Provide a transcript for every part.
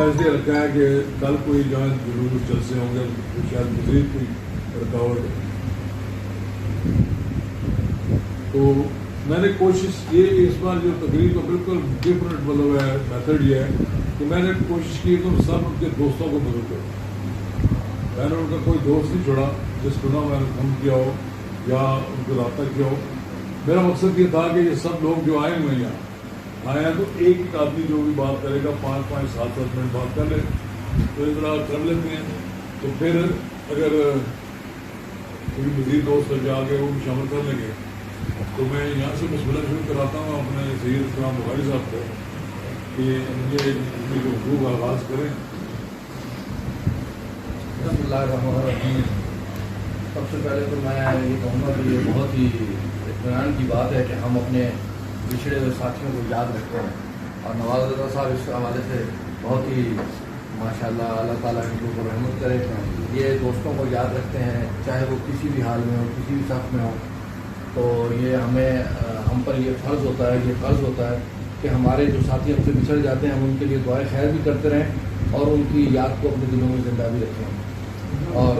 ایسے رکھا ہے کہ کل کوئی جہاں جلوس جلسے ہوں گے تو شاید مزید کوئی رکاوٹ ہو. تو میں نے کوشش یہ اس بار جو تقریر کا بالکل ڈفرینٹ مطلب ہے میتھڈ یہ ہے کہ میں نے کوشش کی تم سب ان کے دوستوں کو مدد کرو. میں نے ان کا کوئی دوست نہیں چھوڑا جس کو نہ میں نے فون کیا ہو یا ان کو رابطہ کیا ہو. میرا مقصد یہ تھا کہ یہ سب لوگ جو آئے ہوئے یہاں آئے ہیں تو ایک ایک آدمی جو بھی بات کرے گا 5-5 7-7 منٹ بات کر لے تو اس طرح کر لیتے ہیں. تو پھر اگر کوئی مزید دوست جا کے وہ بھی شامل کر لیں گے تو میں یہاں سے مشورہ شروع کراتا ہوں اپنے سید اسلام بخاری صاحب کو کہ مجھے اپنی گفتگو کا آغاز کریں. بسم اللہ الرحمن الرحیم. سب سے پہلے تو میں یہ کہوں گا کہ یہ بہت ہی اطمینان کی بات ہے کہ ہم اپنے بچھڑے ہوئے ساتھیوں کو یاد رکھتے ہیں اور نواز رضا صاحب اس حوالے سے بہت ہی ماشاء اللہ اللہ تعالیٰ ان کو رحمت کرے. یہ دوستوں کو یاد رکھتے ہیں چاہے وہ کسی بھی حال میں ہو کسی بھی صف میں ہو. تو یہ ہم پر یہ فرض ہوتا ہے یہ فرض ہوتا ہے کہ ہمارے جو ساتھی ہم سے بچھڑ جاتے ہیں ہم ان کے لیے دعائیں خیر بھی کرتے رہیں اور ان کی یاد کو اپنے دلوں میں زندہ بھی رکھیں. اور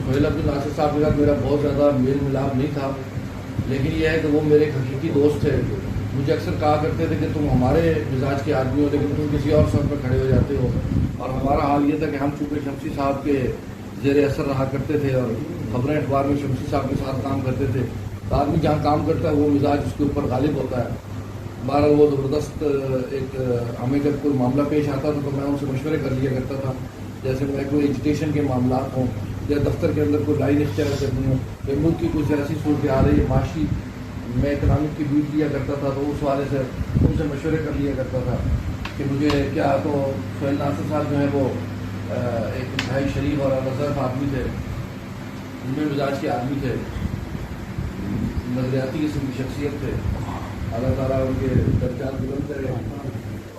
سہیل عبد الناصر صاحب کے ساتھ میرا بہت زیادہ میل ملاپ نہیں تھا لیکن یہ ہے کہ وہ میرے حقیقی دوست تھے. مجھے اکثر کہا کرتے تھے کہ تم ہمارے مزاج کے آدمی ہو لیکن تم کسی اور صف میں کھڑے ہو جاتے ہو. اور ہمارا حال یہ تھا کہ ہم چونکہ شمسی صاحب کے زیر اثر رہا کرتے تھے اور خبریں اخبار میں شمسی صاحب کے ساتھ کام کرتے تھے. تو آدمی جہاں کام کرتا ہے وہ مزاج اس کے اوپر غالب ہوتا ہے. بہرحال وہ زبردست ایک ہمیں جب کوئی معاملہ پیش آتا تھا تو میں ان سے مشورے کر لیا کرتا تھا. جیسے میں کوئی ایجوکیشن کے معاملات ہوں یا دفتر کے اندر کوئی لائن اختیار کرنی ہو یا ملک کی کچھ ایسی صورت آ رہی ہے معاشی میں اکنامک کی بیٹ لیا کرتا تھا تو اس والے سے ان سے مشورے کر لیا کرتا تھا کہ مجھے کیا. تو سہیل ناصر صاحب جو ہیں وہ ایک انتہائی شریف اور نظرف آدمی تھے ان میں مزاج کے آدمی تھے نظریاتی قسم کی شخصیت تھے. اللہ تعالیٰ ان کے درجات بلند کرے.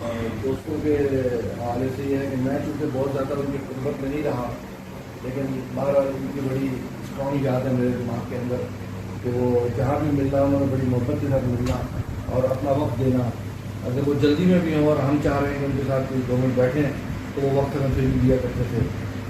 اور دوستوں کے حوالے سے یہ ہے کہ میں چونکہ بہت زیادہ ان کی خدمت میں نہیں رہا لیکن بہرحال ان کی بڑی اسٹرانگ یاد ہے میرے دماغ کے اندر کہ وہ جہاں بھی ملنا انہوں نے بڑی محبت کے ساتھ ملنا اور اپنا وقت دینا. اگر وہ جلدی میں بھی ہوں اور ہم چاہ رہے ہیں کہ ان کے ساتھ کوئی 2 منٹ بیٹھیں تو وہ وقت ہمیں پھر بھی دیا کرتے تھے.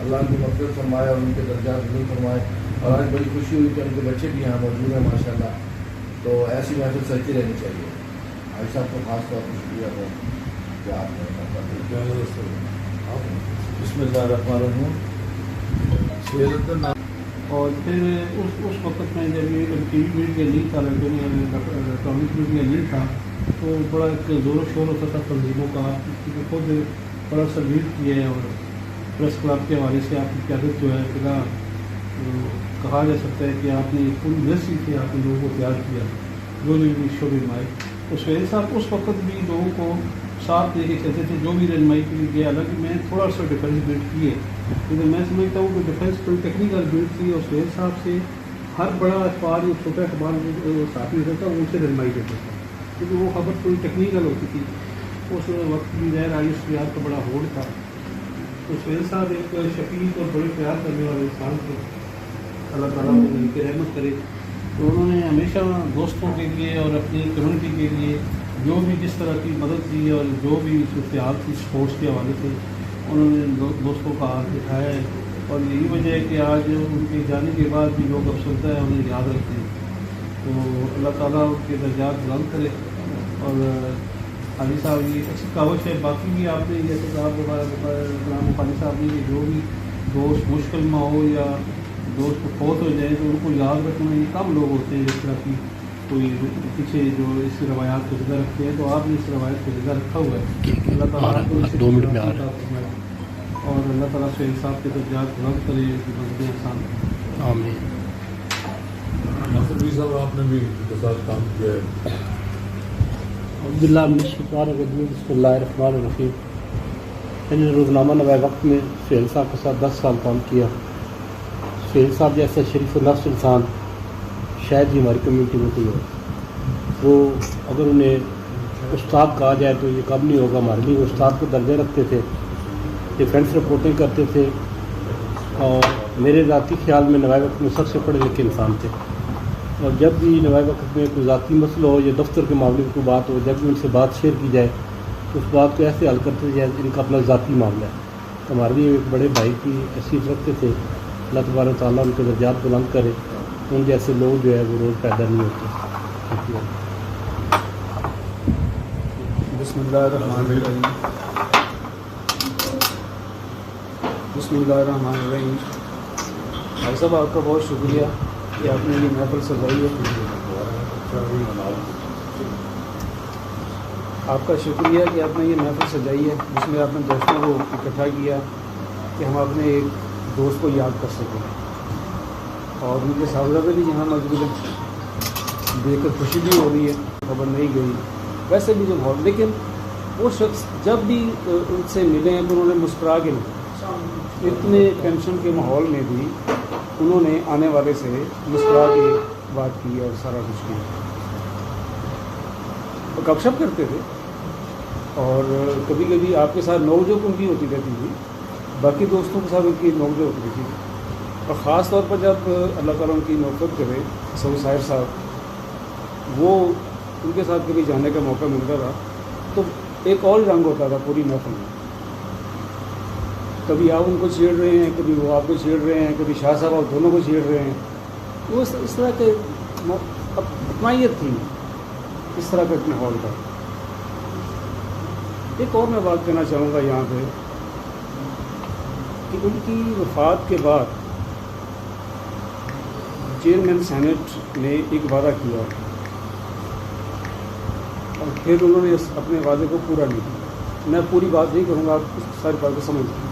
اللہ ان کی مغفرت فرمائے اور ان کے درجات بلند فرمائے. اور آج بڑی خوشی ہوئی کہ ان کے بچے بھی یہاں موجود ہیں ماشاء اللہ. تو ایسی محفل چلتی رہنی چاہیے. بھائی صاحب کو خاص طور پر شکریہ ہے کہ آپ نے بسم اللہ الرحمن الرحیم. اور پھر اس وقت میں جب یہ میڈیا نہیں تھا الیکٹرانک میڈیا نہیں تھا تو بڑا ایک زور و شور ہوتا تھا تنظیموں کا. آپ خود بڑا سا لیڈ کیے اور پریس کلب کے حوالے سے آپ کی قیادت جو ہے بلا کہا جا سکتا ہے کہ آپ نے فل یونیورسٹی سے آپ نے لوگوں کو تیار کیا جو بھی شعبے میں آئے. تو سہیل صاحب اس وقت بھی لوگوں کو ساتھ لے کے چلتے تھے جو بھی رہنمائی کے لیے گیا. حالانکہ میں تھوڑا سا ڈیفینس بلڈ کیے لیکن میں سمجھتا ہوں کہ ڈیفینس کوئی ٹیکنیکل بلڈ کی اور سہیل صاحب سے ہر بڑا اخبار یا چھوٹا اخبار جو ساتھی ہوتا تھا ان سے رہنمائی کرتا تھا کیونکہ وہ خبر کوئی ٹیکنیکل ہوتی تھی. اس وقت بھی غیر آئی اس پیار کا بڑا ہولڈ تھا. تو سہیل صاحب ایک شفیق اور بڑے پیار کرنے والے انسان تھے. اللہ تعالیٰ ان کی رحمت کرے. تو انہوں نے ہمیشہ دوستوں کے لیے اور اپنی کمیونٹی کے لیے جو بھی جس طرح کی مدد دی اور جو بھی صورتحال تھی اسپورٹس کے حوالے سے انہوں نے دوستوں کا ہاتھ دکھایا ہے. اور یہی وجہ ہے کہ آج ان کے جانے کے بعد بھی لوگ افسردہ ہیں انہیں یاد رکھتے ہیں. تو اللہ تعالیٰ ان کے درجات بلند کرے. اور خالی صاحب یہ اچھی کاوش ہے. باقی بھی آپ نے جیسے کہا غلام خالی صاحب نے کہ جو بھی دوست مشکل میں ہو یا دوست فوت ہو جائے تو ان کو یاد رکھنا یہ کم لوگ ہوتے ہیں جس طرح کی کوئی پیچھے جو اس روایات کو زندہ رکھتے ہیں. تو آپ نے اس روایت کو زندہ رکھا ہوا ہے. اللہ تعالیٰ کو 2 منٹ میں اور اللہ تعالیٰ سہیل صاحب کے درجات بلند کرے کہ بندے آسان. آمین. ناصر صاحب آپ نے بھی ان کے ساتھ کام کیا ہے. عبداللہ من الشیطان الرجیم. بسم اللہ الرحمن الرحیم. میں نے روزنامہ نوائے وقت میں سہیل صاحب کے ساتھ 10 سال کام کیا. سہیل صاحب جیسا شریف النفس انسان شاید ہی ہماری کمیونٹی میں کوئی ہو. وہ اگر انہیں استاد کہا جائے تو یہ کم نہیں ہوگا. ہمارے لیے وہ استاد کو درجہ رکھتے تھے. ڈیفینس رپورٹنگ کرتے تھے اور میرے ذاتی خیال میں نوائے وقت میں سب سے پڑھے لکھے انسان تھے. اور جب بھی نوائے وقت میں کوئی ذاتی مسئلہ ہو یا دفتر کے معاملے میں کوئی بات ہو جب بھی ان سے بات شیئر کی جائے اس بات کو ایسے حل کرتے تھے جیسے ان کا اپنا ذاتی معاملہ ہے. ہمارے لیے ایک بڑے بھائی کی حیثیت رکھتے تھے. اللہ تبارک و تعالیٰ ان کے درجات بلند کرے. ان جیسے لوگ جو ہے وہ روز پیدا نہیں ہوتے. بسم اللہ الرحمن الرحیم. بسم اللہ الرحمن الرحیم. بھائی صاحب آپ کا بہت شکریہ کہ آپ نے یہ محفل سجائی ہے. آپ کا شکریہ کہ آپ نے یہ محفل سجائی ہے جس میں آپ نے دوستوں کو اکٹھا کیا کہ ہم اپنے ایک دوست کو یاد کر سکیں. اور ان کے صاحبزادے بھی یہاں موجود ہیں. دیکھ کر خوشی بھی ہو رہی ہے. خبر نہیں گئی ویسے بھی جو بہت، لیکن وہ شخص جب بھی ان سے ملے ہیں تو انہوں نے مسکرا کے ملے. اتنے ٹینشن کے ماحول میں بھی انہوں نے آنے والے سے مسکرا کے بات کی اور سارا کچھ کیا. وہ گپ شپ کرتے تھے اور کبھی کبھی آپ کے ساتھ نوک جھوک ان کی ہوتی رہتی تھی. باقی دوستوں کے ساتھ ان کی نوک جھوک ہوتی تھی. اور خاص طور پر جب اللہ تعالیٰ ان کی نوبت کرے سعود ساحر صاحب، وہ ان کے ساتھ کبھی جانے کا موقع ملتا تھا تو ایک اور رنگ ہوتا تھا پوری محفل میں. کبھی آپ ان کو چھیڑ رہے ہیں، کبھی وہ آپ کو چھیڑ رہے ہیں، کبھی شاہ صاحب آپ دونوں کو چھیڑ رہے ہیں. وہ اس طرح کے اپنائیت تھی، اس طرح کا ماحول تھا. ایک اور میں بات کہنا چاہوں گا یہاں پہ کہ ان کی وفات کے بعد چیئرمین سینٹ نے ایک وعدہ کیا اور پھر انہوں نے اپنے وعدے کو پورا نہیں کیا. میں پوری بات نہیں کروں گا، آپ اس ساری بات کو سمجھ لیں.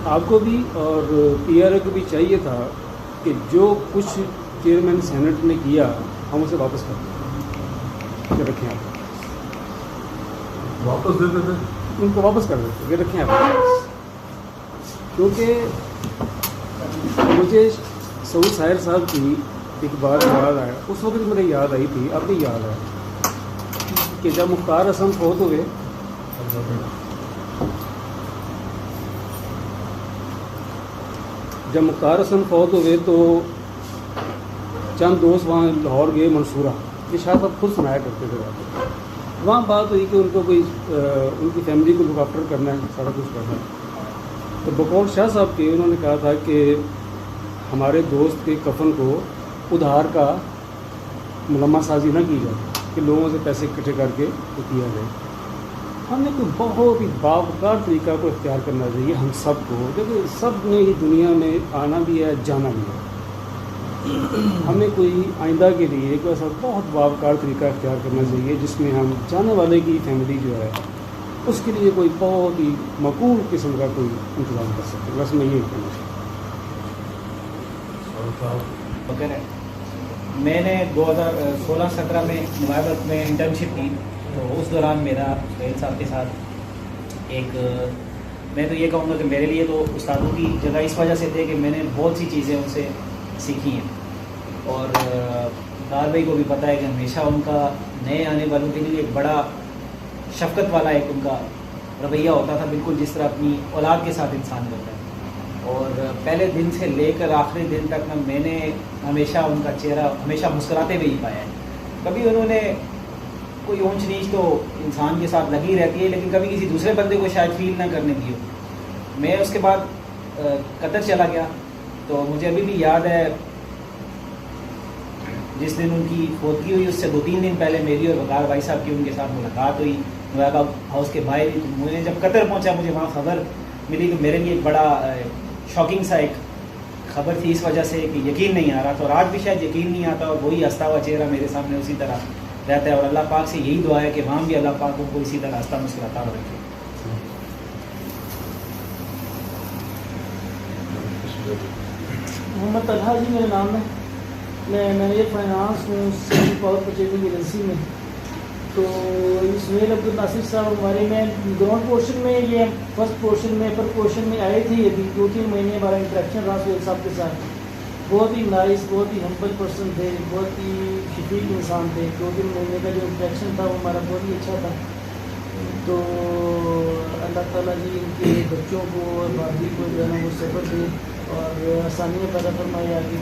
آپ کو بھی اور پی آر اے کو بھی چاہیے تھا کہ جو کچھ چیئرمین سینٹ نے کیا ہم اسے واپس کر دیں کہ رکھیں. آپ واپس دے دیتے، ان کو واپس کر دیتے کہ رکھیں آپ. کیونکہ مجھے سعود ساحر صاحب کی ایک بات یاد آیا، اس وقت مجھے یاد آئی تھی، اب بھی یاد ہے کہ جب مختار حسن فوت ہوئے تو چند دوست وہاں لاہور گئے منصورہ. یہ شاہ صاحب خود سنایا کرتے تھے. وہاں بات ہوئی کہ ان کو کوئی ان کی فیملی کو لک آفٹر کرنا ہے، سارا کچھ کرنا ہے. تو بقول شاہ صاحب کے انہوں نے کہا تھا کہ ہمارے دوست کے کفن کو ادھار کا ملمہ سازی نہ کی جائے کہ لوگوں سے پیسے اکٹھے کر کے وہ کیا جائے. ہم نے کوئی بہت ہی باوقار طریقہ کو اختیار کرنا چاہیے ہم سب کو. دیکھیں سب نے یہ دنیا میں آنا بھی ہے، جانا بھی ہے. ہمیں کوئی آئندہ کے لیے کوئی ایسا بہت باوقار طریقہ اختیار کرنا چاہیے جس میں ہم جانے والے کی فیملی جو ہے اس کے لیے کوئی بہت ہی معقول قسم کا کوئی انتظام کر سکتے. بس میں یہ کہنا وغیرہ. میں نے 2016-17 میں نوابت میں انٹرنشپ کی، تو اس دوران میرا سہیل صاحب کے ساتھ ایک، میں تو یہ کہوں گا کہ میرے لیے تو استادوں کی جگہ اس وجہ سے تھے کہ میں نے بہت سی چیزیں ان سے سیکھی ہیں. اور دار بھائی کو بھی پتہ ہے کہ ہمیشہ ان کا نئے آنے والوں کے لیے ایک بڑا شفقت والا ایک ان کا رویہ ہوتا تھا، بالکل جس طرح اپنی اولاد کے ساتھ انسان کرتا ہے. اور پہلے دن سے لے کر آخری دن تک میں نے ہمیشہ ان کا چہرہ ہمیشہ مسکراتے ہوئے ہی پایا ہے. کبھی انہوں نے کوئی اونچ نیچ تو انسان کے ساتھ لگی رہتی ہے، لیکن کبھی کسی دوسرے بندے کو شاید فیل نہ کرنے دی ہو. میں اس کے بعد قطر چلا گیا تو مجھے ابھی بھی یاد ہے جس دن ان کی فوتگی ہوئی اس سے 2-3 دن پہلے میری اور وقار بھائی صاحب کی ان کے ساتھ ملاقات ہوئی نواب ہاؤس کے باہر ہی. مجھے جب قطر پہنچا مجھے وہاں خبر ملی تو میرے لیے ایک بڑا شاکنگ سا ایک خبر تھی، اس وجہ سے کہ یقین نہیں آ رہا تھا. اور آج بھی شاید یقین نہیں آتا، اور وہی ہنستا ہوا چہرہ میرے سامنے اسی طرح رہتا ہے. اور اللہ پاک سے یہی دعا ہے کہ وہاں بھی اللہ پاک کو اسی طرح ہنستا مسکراتا ہوا رکھے. محمد طلحہ جی میرا نام ہے. میں مینیجر فائنانس ہوں سینٹرل پاور پرچیزنگ ایجنسی میں. تو سہیل عبد الناصر صاحب ہمارے میں گراؤنڈ پورشن میں، یہ فرسٹ پورشن میں اپر پورشن میں آئے تھے. ابھی 2-3 مہینے ہمارا انٹریکشن رہا سہیل صاحب کے ساتھ. بہت ہی نائس، بہت ہی ہمبل پرسن تھے، بہت ہی شفیق انسان تھے. 2-3 مہینے کا جو انٹریکشن تھا وہ ہمارا بہت ہی اچھا تھا. تو اللہ تعالیٰ جی ان کے بچوں کو اور بھابھی کو جو ہے نا وہ صبر دے اور آسانیاں پیدا فرمائے آگے.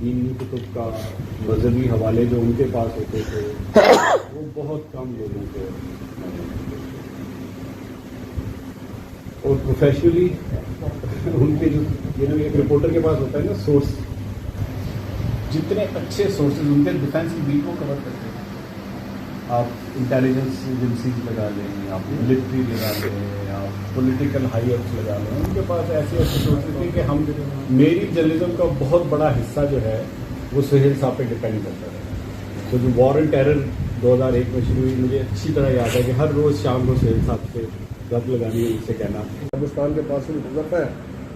دینی کتب کا مذہبی حوالے جو ان کے پاس ہوتے تھے وہ بہت کم لوگوں کو اور پروفیشنلی ان کے جو ایک رپورٹر کے پاس ہوتا ہے نا سورس، جتنے اچھے سورسز ان کے ڈیفینس کی بیٹ کو کور کرتے ہیں. آپ انٹیلیجنس ایجنسیز لگا لیں، آپ ملٹری لگا لیں، آپ پولیٹیکل ہائی اپس لگا لیں، ان کے پاس ایسے ایسے سورسز تھے کہ ہم میری جرنلزم کا بہت بڑا حصہ جو ہے وہ سہیل صاحب پہ ڈپینڈ کرتا ہے. تو جو وار اینڈ ٹیرر 2001 میں شروع ہوئی، مجھے اچھی طرح یاد ہے کہ ہر روز شام کو سہیل صاحب سے رت لگانی ہے، ان سے کہنا ہندوستان کے پاس سے بھی گزرتا ہے.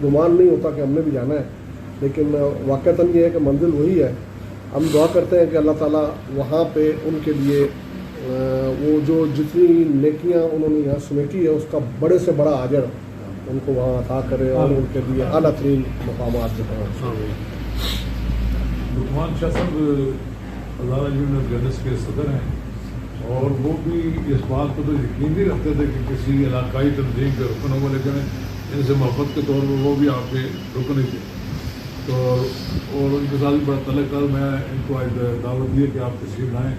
گمان نہیں ہوتا کہ ہم نے بھی جانا ہے، لیکن واقعتاً یہ ہے کہ منزل وہی ہے. ہم دعا کرتے ہیں کہ اللہ تعالیٰ وہاں پہ ان کے لیے وہ جو جتنی نیکیاں انہوں نے یہاں سمیٹی ہے اس کا بڑے سے بڑا اجر ان کو وہاں عطا کرے اور ان کے لیے اعلیٰ ترین مقامات جو ہیں. لقمان شاہ صاحب ہزارہ یونین جرنلس کے صدر ہیں اور وہ بھی اس بات کو تو یقین نہیں رکھتے تھے کہ کسی علاقائی تنظیم کے رکن ہو، لیکن ان سے محبت کے طور پر وہ بھی آپ کے رکن ہی تھے. تو اور ان کے ساتھ بھی بڑا تعلق تھا. میں ان کو آج دعوت دی کہ آپ تشریف لائیں